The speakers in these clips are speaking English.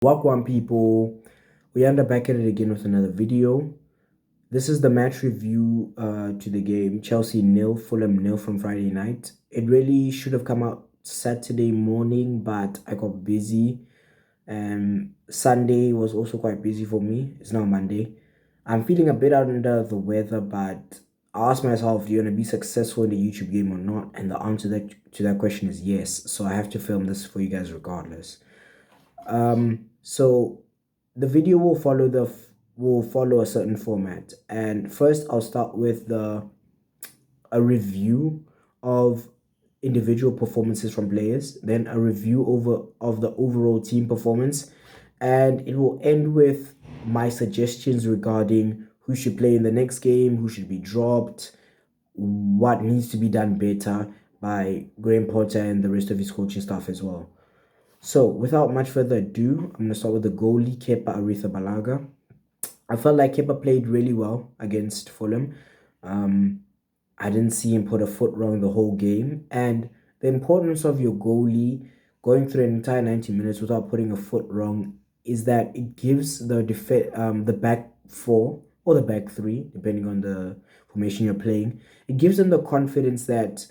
Welcome, people. We end up back at it again with another video. This is the match review to the game Chelsea nil, Fulham nil from Friday night. It really should have come out Saturday morning, but I got busy. Sunday was also quite busy for me. It's now Monday. I'm feeling a bit under the weather, but I asked myself, do you want to be successful in the YouTube game or not? And the answer to that question is yes. So I have to film this for you guys regardless. So the video will follow a certain format, and first I'll start with a review of individual performances from players, then a review over of the overall team performance, and it will end with my suggestions regarding who should play in the next game, who should be dropped, what needs to be done better by Graham Potter and the rest of his coaching staff as well. So, without much further ado, I'm going to start with the goalie, Kepa Arrizabalaga. I felt like Kepa played really well against Fulham. Um, I didn't see him put a foot wrong the whole game. And the importance of your goalie going through an entire 90 minutes without putting a foot wrong is that it gives the back four or the back three, depending on the formation you're playing, it gives them the confidence that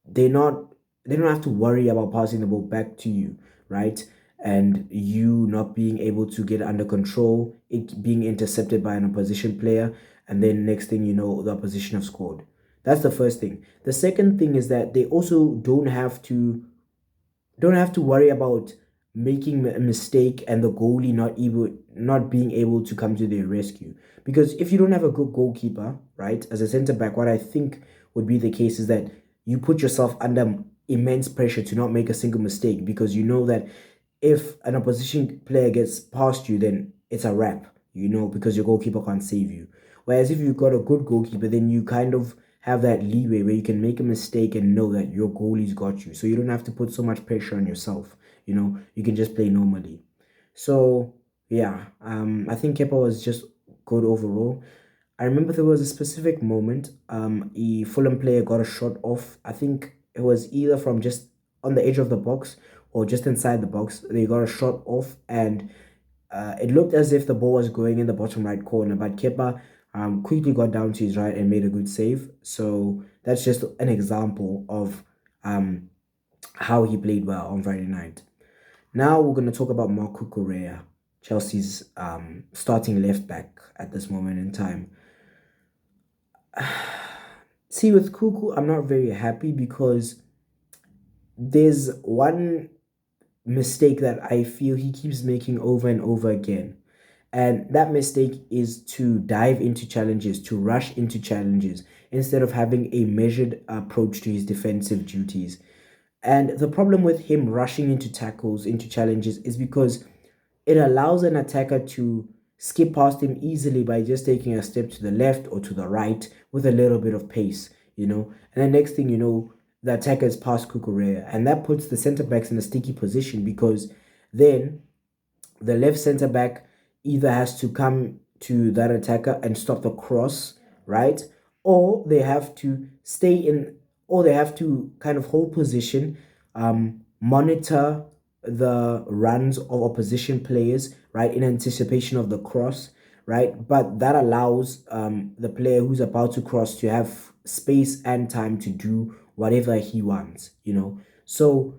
they're not they don't have to worry about passing the ball back to you, right? And you not being able to get under control, it being intercepted by an opposition player, and then next thing you know, the opposition have scored. That's the first thing. The second thing is that they also don't have to worry about making a mistake and the goalie not being able to come to their rescue. Because if you don't have a good goalkeeper, right, as a centre back, what I think would be the case is that you put yourself under immense pressure to not make a single mistake, because you know that if an opposition player gets past you, then it's a wrap, because your goalkeeper can't save you. Whereas if you've got a good goalkeeper, then you kind of have that leeway where you can make a mistake and know that your goalie's got you. So you don't have to put so much pressure on yourself. You can just play normally. So yeah, I think Kepa was just good overall. I remember there was a specific moment. A Fulham player got a shot off. I think it was either from just on the edge of the box or just inside the box. They got a shot off, and it looked as if the ball was going in the bottom right corner. But Kepa quickly got down to his right and made a good save. So that's just an example of how he played well on Friday night. Now we're going to talk about Marco Correa, Chelsea's starting left back at this moment in time. See, with Cuckoo, I'm not very happy because there's one mistake that I feel he keeps making over and over again. And that mistake is to dive into challenges, to rush into challenges, instead of having a measured approach to his defensive duties. And the problem with him rushing into tackles, into challenges, is because it allows an attacker to skip past him easily by just taking a step to the left or to the right with a little bit of pace. And the next thing you know, the attacker is past Kukurea. And that puts the centre backs in a sticky position, because then the left centre back either has to come to that attacker and stop the cross, right? Or they have to stay in, or they have to kind of hold position, monitor the runs of opposition players, right, in anticipation of the cross, right? But that allows the player who's about to cross to have space and time to do whatever he wants. So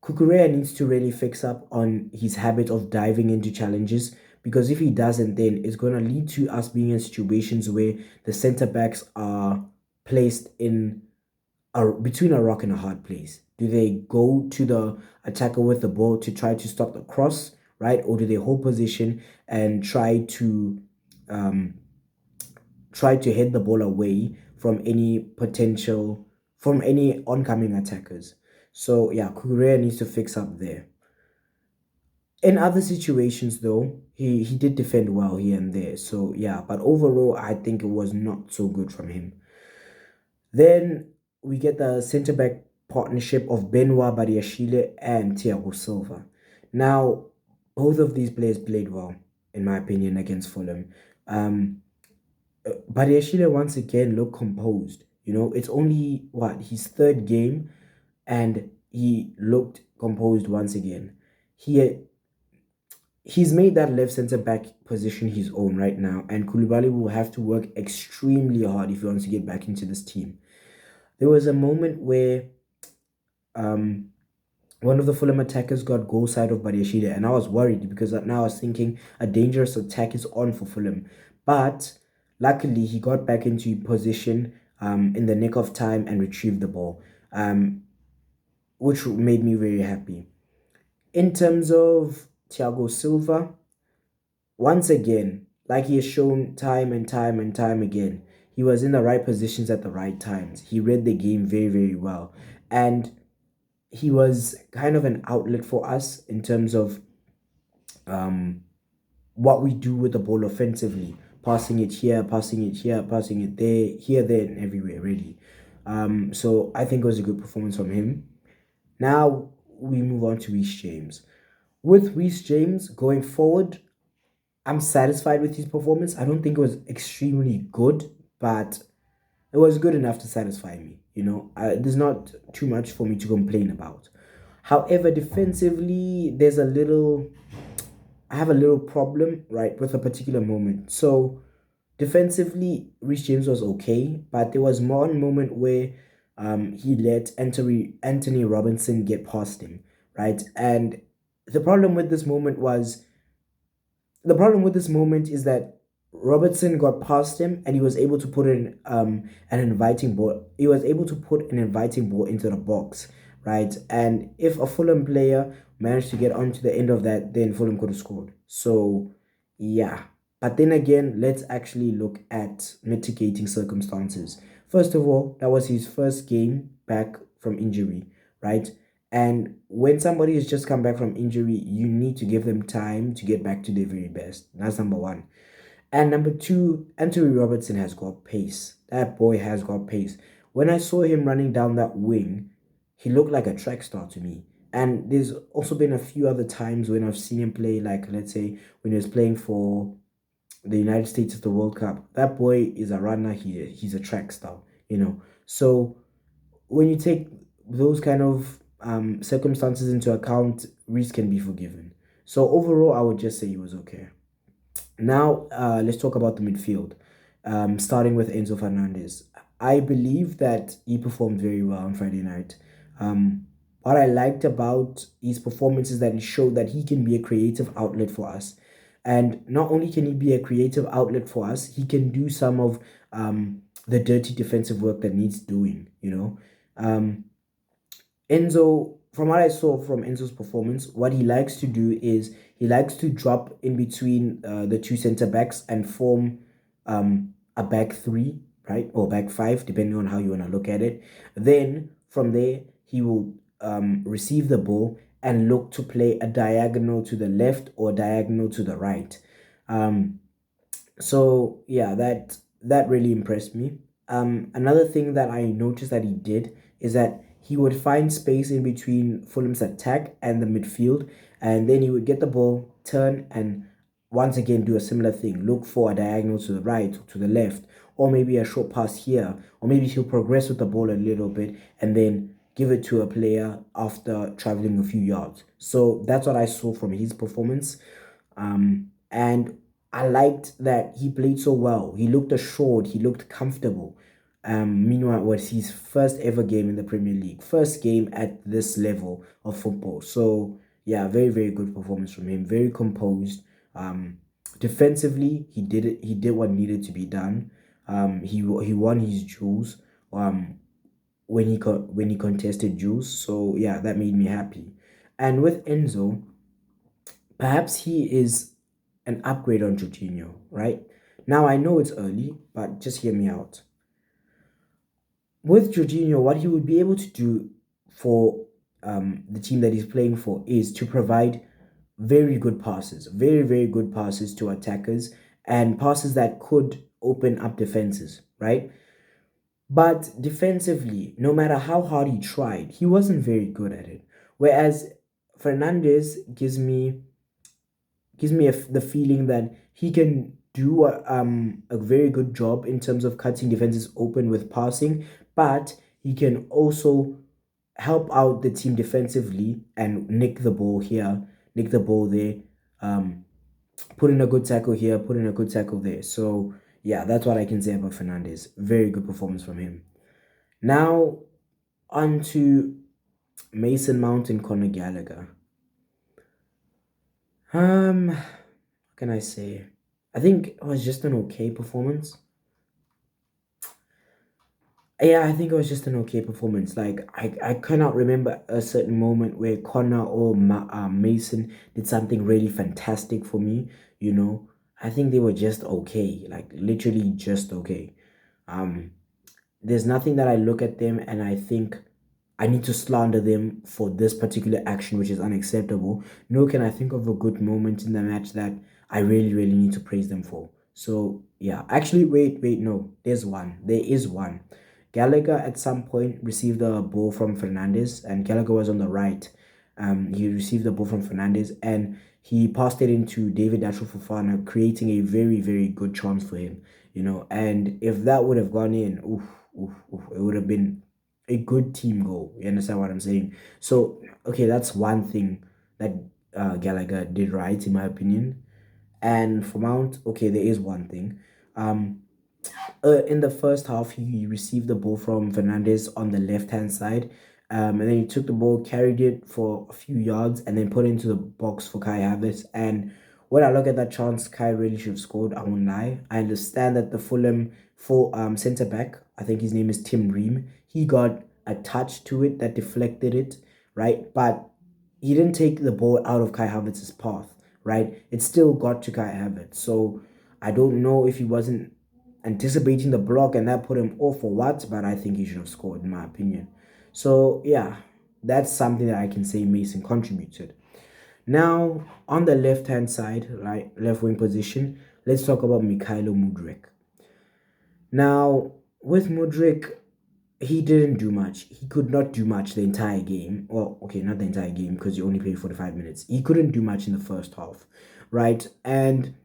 Kukurea needs to really fix up on his habit of diving into challenges, because if he doesn't, then it's going to lead to us being in situations where the center backs are placed in between a rock and a hard place. Do they go to the attacker with the ball to try to stop the cross, right? Or do they hold position and um, try to head the ball away from any oncoming attackers? So yeah, Kukurea needs to fix up there. In other situations, though, he did defend well here and there. So yeah, but overall, I think it was not so good from him. Then we get the centre back partnership of Benoit Badiashile and Thiago Silva. Now, both of these players played well, in my opinion, against Fulham. Um, Badiashile once again looked composed. It's only his third game, and he looked composed once again. He he's made that left centre back position his own right now, and Koulibaly will have to work extremely hard if he wants to get back into this team. There was a moment where um one of the Fulham attackers got goal side of Badiashile, and I was worried because now I was thinking a dangerous attack is on for Fulham. But luckily, he got back into position in the nick of time and retrieved the ball, which made me very happy. In terms of Thiago Silva, once again, like he has shown time and time and time again, he was in the right positions at the right times. He read the game very, very well. And he was kind of an outlet for us in terms of um, what we do with the ball offensively, passing it here, passing it here, passing it there, here, there, and everywhere, really. So I think it was a good performance from him. Now we move on to Reece James. With Reece James going forward, I'm satisfied with his performance. I don't think it was extremely good, but it was good enough to satisfy me. There's not too much for me to complain about. However, defensively, I have a little problem, right, with a particular moment. So defensively, Reece James was okay, but there was one moment where he let Anthony Robinson get past him, right? And the problem with this moment was the problem with this moment is that Robertson got past him and he was able to put in an inviting ball. He was able to put an inviting ball into the box, right? And if a Fulham player managed to get onto the end of that, then Fulham could have scored. So yeah. But then again, let's actually look at mitigating circumstances. First of all, that was his first game back from injury, right? And when somebody has just come back from injury, you need to give them time to get back to their very best. That's number one. And number two, Anthony Robertson has got pace. That boy has got pace. When I saw him running down that wing, he looked like a track star to me. And there's also been a few other times when I've seen him play, like let's say when he was playing for the United States at the World Cup. That boy is a runner. He's a track star. So when you take those kind of circumstances into account, Reece can be forgiven. So overall, I would just say he was okay. Now, let's talk about the midfield, starting with Enzo Fernandez. I believe that he performed very well on Friday night. What I liked about his performance is that he showed that he can be a creative outlet for us. And not only can he be a creative outlet for us, he can do some of the dirty defensive work that needs doing. Enzo, from what I saw from Enzo's performance, what he likes to do is he likes to drop in between the two center backs and form a back three, right? Or back five, depending on how you want to look at it. Then from there, he will receive the ball and look to play a diagonal to the left or diagonal to the right. So yeah, that really impressed me. Another thing that I noticed that he did is that he would find space in between Fulham's attack and the midfield, and then he would get the ball, turn, and once again do a similar thing. Look for a diagonal to the right or to the left, or maybe a short pass here, or maybe he'll progress with the ball a little bit and then give it to a player after traveling a few yards. So that's what I saw from his performance. And I liked that he played so well. He looked assured. He looked comfortable. Meanwhile, it was his first ever game in the Premier League, first game at this level of football. So yeah, very very good performance from him. Very composed. Defensively, he did it. He did what needed to be done. He won his duels. When he contested duels. So yeah, that made me happy. And with Enzo, perhaps he is an upgrade on Jorginho, right? Now I know it's early, but just hear me out. With Jorginho, what he would be able to do for the team that he's playing for is to provide very good passes, very, very good passes to attackers and passes that could open up defenses, right? But defensively, no matter how hard he tried, he wasn't very good at it. Whereas Fernandez gives me the feeling that he can do a very good job in terms of cutting defenses open with passing, but he can also help out the team defensively and nick the ball here, nick the ball there, put in a good tackle here, put in a good tackle there. So yeah, that's what I can say about Fernandez. Very good performance from him. Now on to Mason Mount and Conor Gallagher. What can I say? I think it was just an okay performance. Yeah, I think it was just an okay performance. Like I cannot remember a certain moment where Connor or Mason did something really fantastic for me. You know, I think they were just okay, like literally just okay. Um, there's nothing that I look at them and I think I need to slander them for this particular action, which is unacceptable. Nor can I think of a good moment in the match that I really, really need to praise them for. So yeah, actually, wait, no, there's one. There is one. Gallagher at some point received a ball from Fernandez, and Gallagher was on the right. He received the ball from Fernandez, and he passed it into David Datro Fofana, creating a very, very good chance for him. You know, and if that would have gone in, it would have been a good team goal. You understand what I'm saying? So, okay, that's one thing that Gallagher did right, in my opinion. And for Mount, okay, there is one thing. Um, in the first half, he received the ball from Fernandez on the left hand side. And then he took the ball, carried it for a few yards, and then put it into the box for Kai Havertz. And when I look at that chance, Kai really should have scored. I won't lie. I understand that the Fulham full centre back, I think his name is Tim Ream, he got a touch to it that deflected it, right? But he didn't take the ball out of Kai Havertz's path, right? It still got to Kai Havertz. So I don't know if he wasn't anticipating the block and that put him off or what, but I think he should have scored, in my opinion. So yeah, that's something that I can say Mason contributed. Now on the left hand side, right, left wing position, let's talk about Mikhailo Mudryk. Now with Mudryk, he didn't do much. He could not do much the entire game. Well, okay, not the entire game because he only played 45 minutes. He couldn't do much in the first half, right? And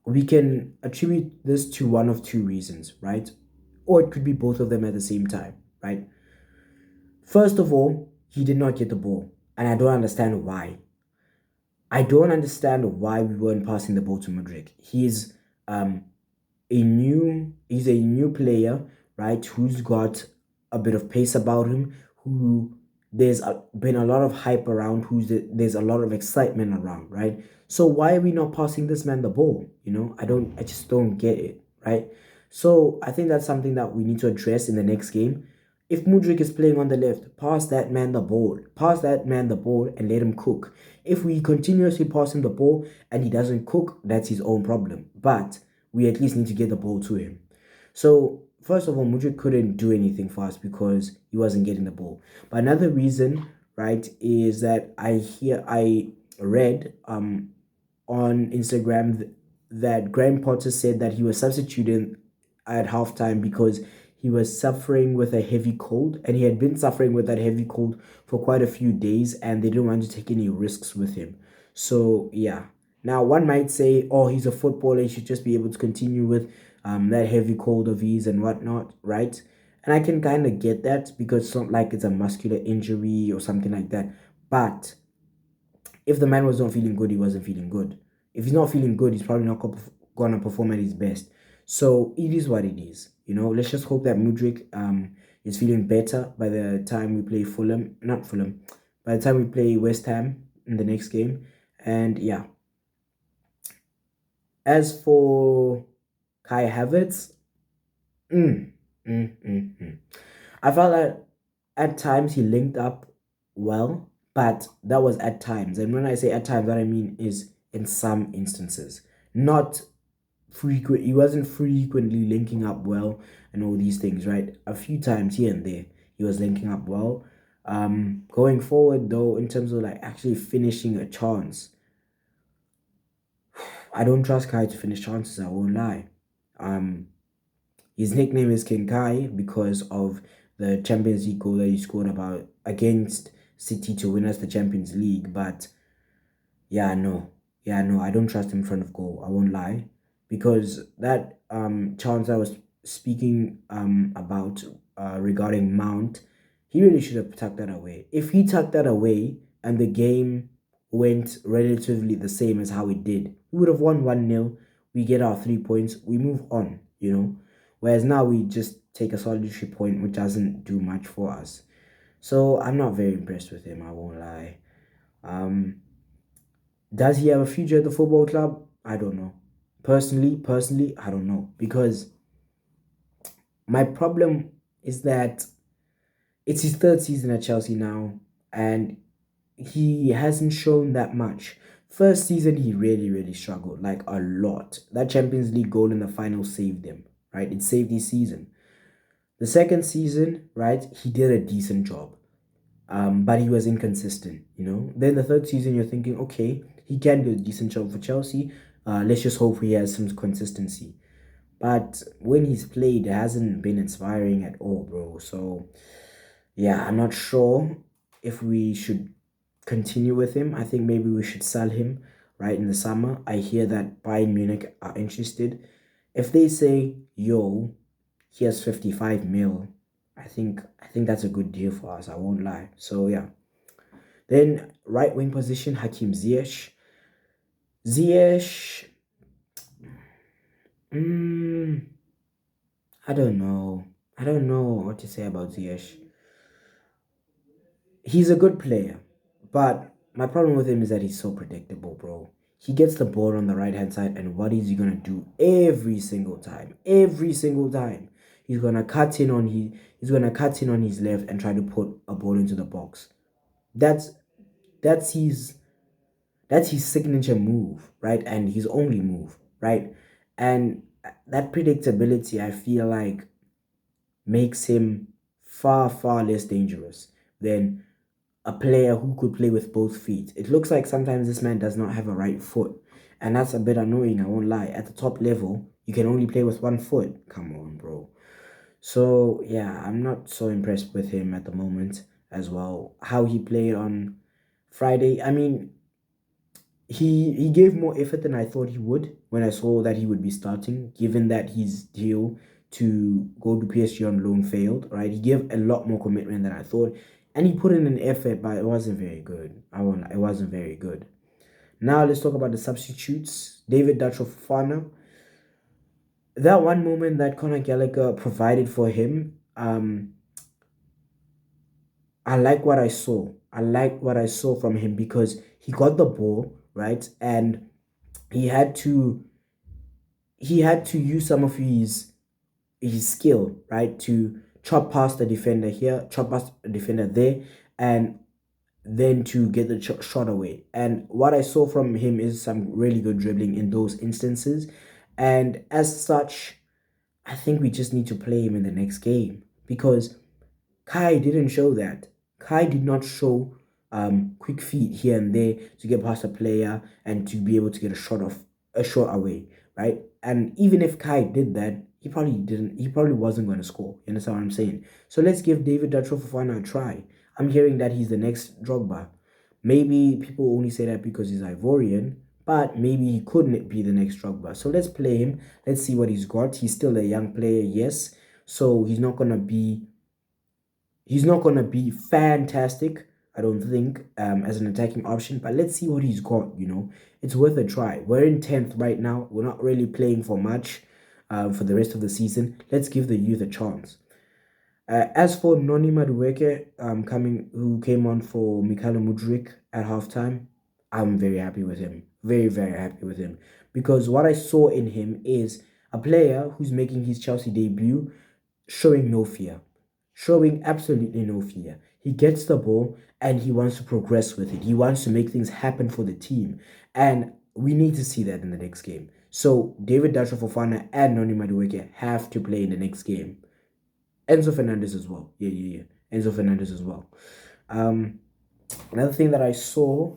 we can attribute this to one of two reasons, right? Or it could be both of them at the same time, right? First of all, he did not get the ball, and I don't understand why. I don't understand why we weren't passing the ball to Mudryk. Um he's a new player, right? Who's got a bit of pace about him, who been a lot of hype around, there's a lot of excitement around, right? So why are we not passing this man the ball? You know, I just don't get it, right? So I think that's something that we need to address in the next game. If Mudryk is playing on the left, pass that man the ball. Pass that man the ball and let him cook. If we continuously pass him the ball and he doesn't cook, that's his own problem. But we at least need to get the ball to him. So, first of all, Mudryk couldn't do anything for us because he wasn't getting the ball. But another reason, right, is that I read on Instagram that Graham Potter said that he was substituting at halftime because he was suffering with a heavy cold, and he had been suffering with that heavy cold for quite a few days, and they didn't want to take any risks with him. So yeah. Now one might say, "Oh, he's a footballer; he should just be able to continue with that heavy cold of his and whatnot," right? And I can kind of get that because it's not like it's a muscular injury or something like that. But if the man was not feeling good, he wasn't feeling good. If he's not feeling good, he's probably not gonna perform at his best. So it is what it is. You know, let's just hope that Mudryk is feeling better by the time we play Fulham, not Fulham, by the time we play West Ham in the next game. And yeah, as for Kai Havertz, mm, mm. I felt like at times he linked up well, but that was at times. And when I say at times, what I mean is in some instances, not frequent. He wasn't frequently linking up well and all these things, right? A few times here and there, he was linking up well. Going forward though, in terms of like actually finishing a chance, I don't trust Kai to finish chances. I won't lie. Um, His nickname is King Kai because of the Champions League goal that he scored about against City to win us the Champions League. But yeah, no. Yeah, no, I don't trust him in front of goal. I won't lie. Because that chance I was speaking about regarding Mount, he really should have tucked that away. If he tucked that away and the game went relatively the same as how it did, we would have won 1-0. We get our 3 points, we move on, Whereas now we just take a solitary point, which doesn't do much for us. So I'm not very impressed with him, I won't lie. Um, does he have a future at the football club? I don't know. Personally, I don't know. Because my problem is that it's his third season at Chelsea now, and he hasn't shown that much. First season, he really, really struggled, like a lot. That Champions League goal in the final saved him, right? It saved his season. The second season, right, he did a decent job, but he was inconsistent. Then the third season, you're thinking, okay, he can do a decent job for Chelsea. Let's just hope he has some consistency. But when he's played, it hasn't been inspiring at all, bro. So yeah, I'm not sure if we should continue with him. I think maybe we should sell him right in the summer. I hear that Bayern Munich are interested. If they say, yo, he has 55 mil, I think that's a good deal for us. I won't lie. So yeah. Then right wing position, Hakim Ziyech. Ziyech, mm, I don't know. I don't know what to say about Ziyech. He's a good player, but my problem with him is that he's so predictable, bro. He gets the ball on the right hand side, and what is he gonna do every single time? Every single time, he's gonna cut in on his left and try to put a ball into the box. That's that's his that's his signature move, right? And his only move, right? And that predictability, I feel like, makes him far, far less dangerous than a player who could play with both feet. It looks like sometimes this man does not have a right foot, and that's a bit annoying, I won't lie. At the top level, you can only play with one foot. Come on, bro. So, yeah, I'm not so impressed with him at the moment as well. How he played on Friday, I mean, he gave more effort than I thought he would when I saw that he would be starting, given that his deal to go to PSG on loan failed, right? He gave a lot more commitment than I thought, and he put in an effort, but it wasn't very good. It wasn't very good. Now let's talk about the substitutes. David Datro Fofana. That one moment that Conor Gallagher provided for him, I like what I saw. I like what I saw from him because he got the ball, right? And he had to he had to use some of his skill, right, to chop past the defender here, chop past the defender there, and then to get the shot away. And what I saw from him is some really good dribbling in those instances. And as such, I think we just need to play him in the next game because Kai didn't show that. Kai did not show quick feet here and there to get past a player and to be able to get a shot away, right? And even if Kai did that, he probably didn't. He probably wasn't going to score. You understand what I'm saying? So let's give David Datro Fofana a try. I'm hearing that he's the next Drogba. Maybe people only say that because he's Ivorian, but maybe he couldn't be the next Drogba. So let's play him. Let's see what he's got. He's still a young player, yes. So he's not gonna be fantastic, I don't think, as an attacking option. But let's see what he's got. It's worth a try. We're in 10th right now. We're not really playing for much for the rest of the season. Let's give the youth a chance. As for Noni Madueke, who came on for Mikhailo Mudryk at halftime, I'm very happy with him. Very, very happy with him. Because what I saw in him is a player who's making his Chelsea debut, showing no fear, showing absolutely no fear. He gets the ball and he wants to progress with it. He wants to make things happen for the team. And we need to see that in the next game. So David Dacho Fofana and Noni Madueke have to play in the next game. Enzo Fernandez as well. Yeah. Enzo Fernandez as well. Um, Another thing that I saw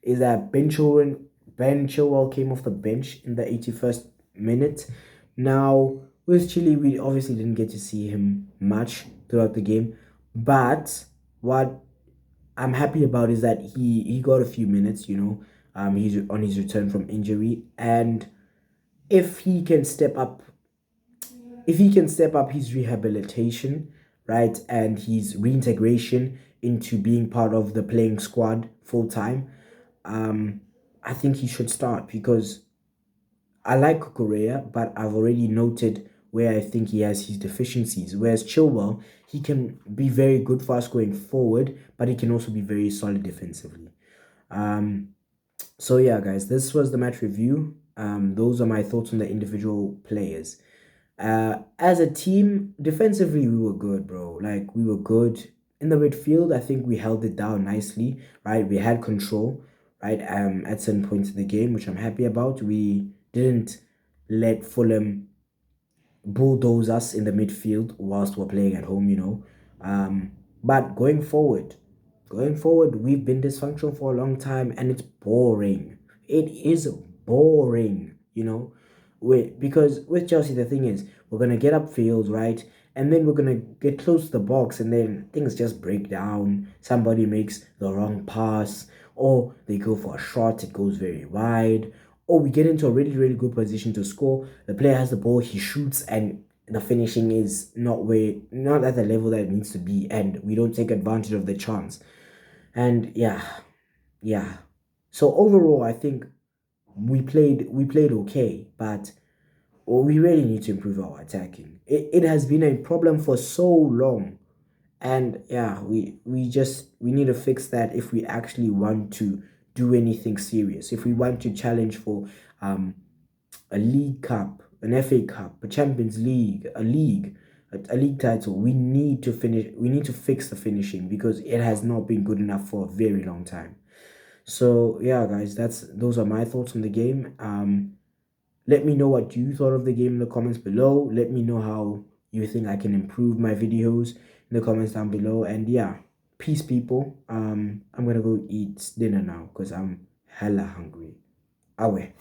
is that Ben Chilwell came off the bench in the 81st minute. Now, with Chile, we obviously didn't get to see him much throughout the game, but what I'm happy about is that he got a few minutes. He's on his return from injury, and if he can step up his rehabilitation, right, and his reintegration into being part of the playing squad full time, I think he should start because I like Kukurea, but I've already noted where I think he has his deficiencies. Whereas Chilwell, he can be very good for us going forward, but he can also be very solid defensively. Um, so yeah, guys, this was the match review. Those are my thoughts on the individual players. As a team, defensively, we were good, bro. Like, we were good. In the midfield, I think we held it down nicely, right? We had control, right? At certain points in the game, which I'm happy about. We didn't let Fulham bulldoze us in the midfield whilst we're playing at home, you know. But going forward, we've been dysfunctional for a long time and it's boring. It is boring, you know. Because with Chelsea, the thing is, we're gonna get upfield, right? And then we're gonna get close to the box, and then things just break down. Somebody makes the wrong pass, or they go for a shot, it goes very wide, or we get into a really, really good position to score. The player has the ball, he shoots, and the finishing is not at the level that it needs to be, and we don't take advantage of the chance. And yeah. So overall, I think we played okay, but we really need to improve our attacking. It has been a problem for so long, and yeah, we need to fix that if we actually want to do anything serious. If we want to challenge for um a League Cup, an FA Cup, a Champions League, a league title, we need to finish. We need to fix the finishing because it has not been good enough for a very long time. So yeah, guys, those are my thoughts on the game. Let me know what you thought of the game in the comments below. Let me know how you think I can improve my videos in the comments down below. And yeah, peace, people. I'm gonna go eat dinner now because I'm hella hungry. Awe.